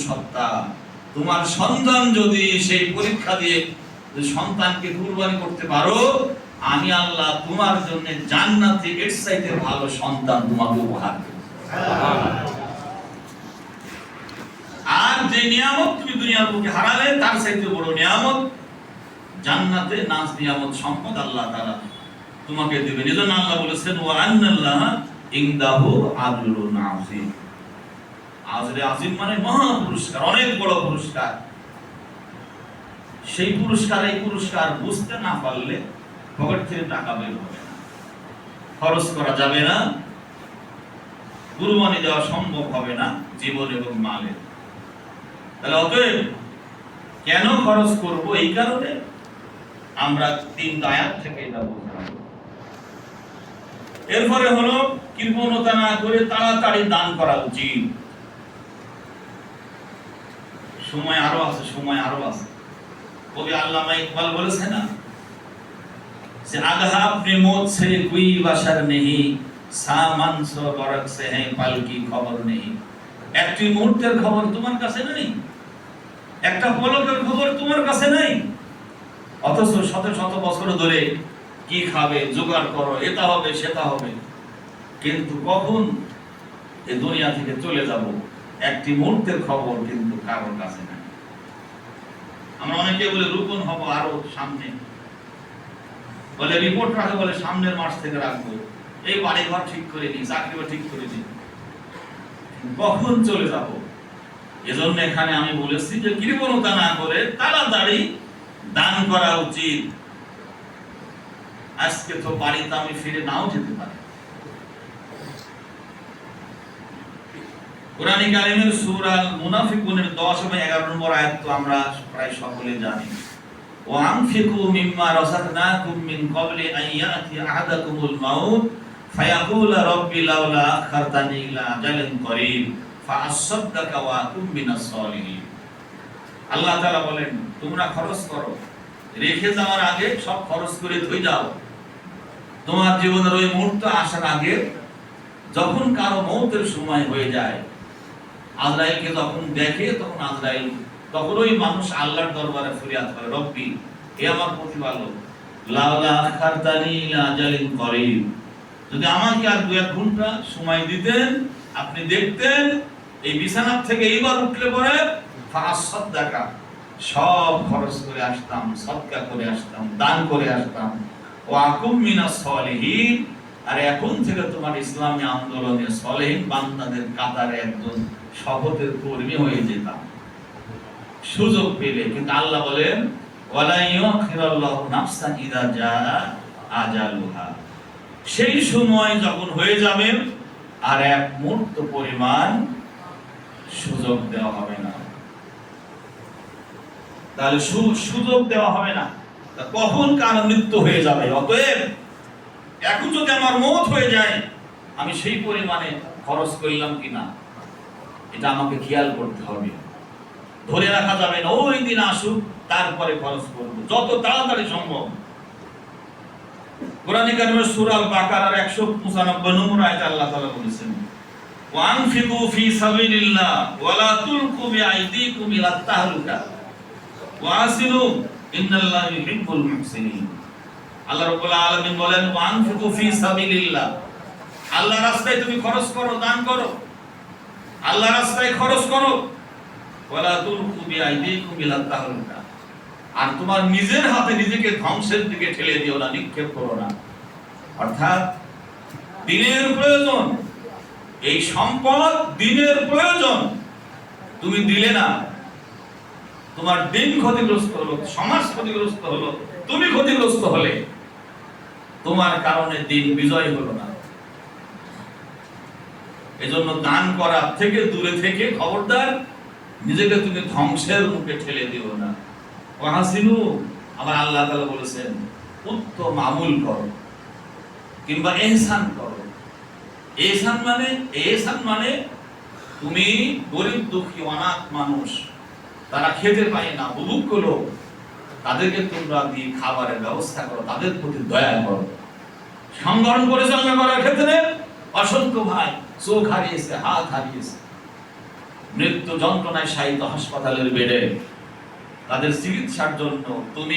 সত্তা, তোমার সন্তান যদি সেই পরীক্ষা দিয়ে সন্তানকে কুরবানি করতে পারো, আমি আল্লাহ তোমার জন্য জান্নাতে এর চাইতে ভালো সন্তান তোমাকে উপহার দেব। আর যে নিয়ামত তুমি দুনিয়ার বুকে হারালে তার চাইতে বড় নিয়ামত জান্নাতে নাজ নিয়ামত সম্পদ আল্লাহ তাআলা তোমাকে দেবেন। এজন্য আল্লাহ বলেছেন ওয়া আন্নাল্লাহ ইনদাহু আজরুন আযীম। আজরে আযীম মানে মহা পুরস্কার, অনেক বড় পুরস্কার। সেই পুরস্কার, এই পুরস্কার বুঝতে না পারলে পকেট থেকে টাকা বের হবে না, খরচ করা যাবে না, কুরবানি দেওয়া সম্ভব হবে না জীবন এবং মালে। তাহলে অতএব কেন খরচ করব, এই কারণে আমরা 3 আয়াত থেকে এটা বুঝলাম। এরপরে হলো কৃপণতা না করে তাড়াতাড়ি দান করা উচিত। সময় আরো আছে, সময় আরো আছে। কবি আল্লামা ইকবাল বলেছে না যে আগাহা अपने मौत से कोई बशर नहीं, सामान सो बरक से है पल की खबर नहीं। একটি মুহূর্তের খবর তোমার কাছে নেই, একটা পলকের খবর তোমার কাছে নেই, অথচ শত শত বছর ধরে কি খাবে জোগাড় করো, এটা হবে সেটা হবে, কিন্তু কখন এই দুনিয়া থেকে চলে যাব একটি মুহূর্তের খবর কিন্তু কারোর কাছে নেই। আমরা অনেকে বলে রোপণ হব আরো সামনে, বলে রিপোর্ট রাখে, বলে সামনের মাস থেকে রাখবো, এই বাড়ি ঘর ঠিক করে নি, চাকরি ঠিক করে নি, কখন চলে যাব। এজন্য এখানে আমি বলেছি যে কৃপণতা না করে তাড়াতাড়ি দান করা উচিত। আজকে তো বাড়িতে আমি ফিরে নাও যেতে পারি। কোরআনে কারিমের সূরা মুনাফিকুনের 10 এবং 11 নম্বর আয়াত তো আমরা প্রায় সকলে জানি। ওয়া আনফিকু মিম্মা রাযাকনাকুম মিন ক্বাবলি আন ইয়াতি আহাদাকুমুল মাউত ফায়াকুলা রাব্বি লাউলা আখারতানি ইলা আজালিন করিব ফাআসাদদাকা ওয়া আকুম মিনাস সালিহিন। আল্লাহ তাআলা বলেন তোমরা খরচ করো, রেখে যাওয়ার আগে সব খরচ করে ধুই যাও। তোমার জীবনের ওই মুহূর্ত আসার আগে যখন কারো মওতের সময় হয়ে যায়, আজরাইলকে যখন দেখে, তখন আজরাইল, তখন ওই মানুষ আল্লাহর দরবারে ফরিয়াদ করে, রব্বি হে আমার প্রতিপালক, লাউলা আখারতানি ইলা আজালিন করিব, যদি আমাকে আর 2-1 ঘন্টা সময় দিতেন, আপনি দেখতেন এই বিছানা থেকে এইবার উঠলে পরে ফাসাদদাকা সব খরচ করে আসতাম, সদকা করে আসতাম, দান করে আসতাম, ওয়া আকুম মিনাস সালিহিন, আর এখন থেকে তোমার ইসলামী আন্দোলনে সলেহীন বান্দাদের কাতারে একজন শপথের কর্মী হয়ে যেতাম সুযোগ পেলে। কিন্তু আল্লাহ বলেন ওয়ালা ইউখিরাল্লাহু নাফসান ইযা জাআ আজালুহা, সেই সময় যখন হয়ে যাবে আর এক মুহূর্ত পরিমাণ সুযোগ দেওয়া হবে না। তাহলে সুযোগ দেওয়া হবে না, কখন কার মৃত্যু হয়ে যাবে। অতএব এখন যদি আমার মওত হয়ে যায়, আমি সেই পরিমাণে খরচ করলাম কিনা এটা আমাকে খেয়াল করতে হবে। ধরে রাখা যাবে না ওই দিন আসুক তারপরে খরচ করব, যত তাড়াতাড়ি সম্ভব। কোরআনে কারিমের সূরা আল বাকারার 195 নম্বর আয়াতে আল্লাহ তাআলা বলেছেন ওয়া আনফিকু ফি সাবিলিল্লাহ ওয়া লা তুলকু বিআইদিকুম ইলাত তাহলুকা ওয়া আসিনু ইন্নাল্লাহা ইউহিব্বুল মুহসিনিন। আল্লাহ রাব্বুল আলামিন বলেন ওয়া আনফিকু ফি সাবিলিল্লাহ, আল্লাহর রাস্তায় তুমি খরচ করো, দান করো, আল্লাহর রাস্তায় খরচ করো। ওয়া লা তুলকু বিআইদিকুম ইলাত তাহলুকা, আর তোমার নিজের হাতে নিজেকে ধ্বংসের দিকে ঠেলে দিও না, নিক্ষেপ করো না। অর্থাৎ দিনের প্রয়োজন, এই সম্পদ দিনের প্রয়োজন, তুমি দিলে না, তোমার দিন ক্ষতিগ্রস্ত হলো, সমাজ ক্ষতিগ্রস্ত হলো, তুমি ক্ষতিগ্রস্ত হলে, তোমার কারণে দিন বিজয় হলো না। এজন্য দান করা থেকে দূরে থেকে খবরদার নিজেকে তুমি ধ্বংসের মুখে ঠেলে দিও না। ওয়াহাসিনু, আবার আল্লাহ তাআলা বলেছেন উত্তম আমল করো কিংবা ইহসান করো। ইহসান মানে তুমি গরিব দুঃখী অনাথ মানুষ, তারা খেতে পায় না, বুভুক্ষ লোক, তাদেরকে তোমরা দিয়ে খাবারের ব্যবস্থা করো, তাদের প্রতি দয়া করো। সংগঠন পরিচালনা করার ক্ষেত্রে অসংখ্য ভাই চোখ হারিয়েছে, হাত হারিয়েছে, মৃত্যু যন্ত্রণায় শায়িত হাসপাতালের বেডে তাদের চিকিৎসার জন্য তুমি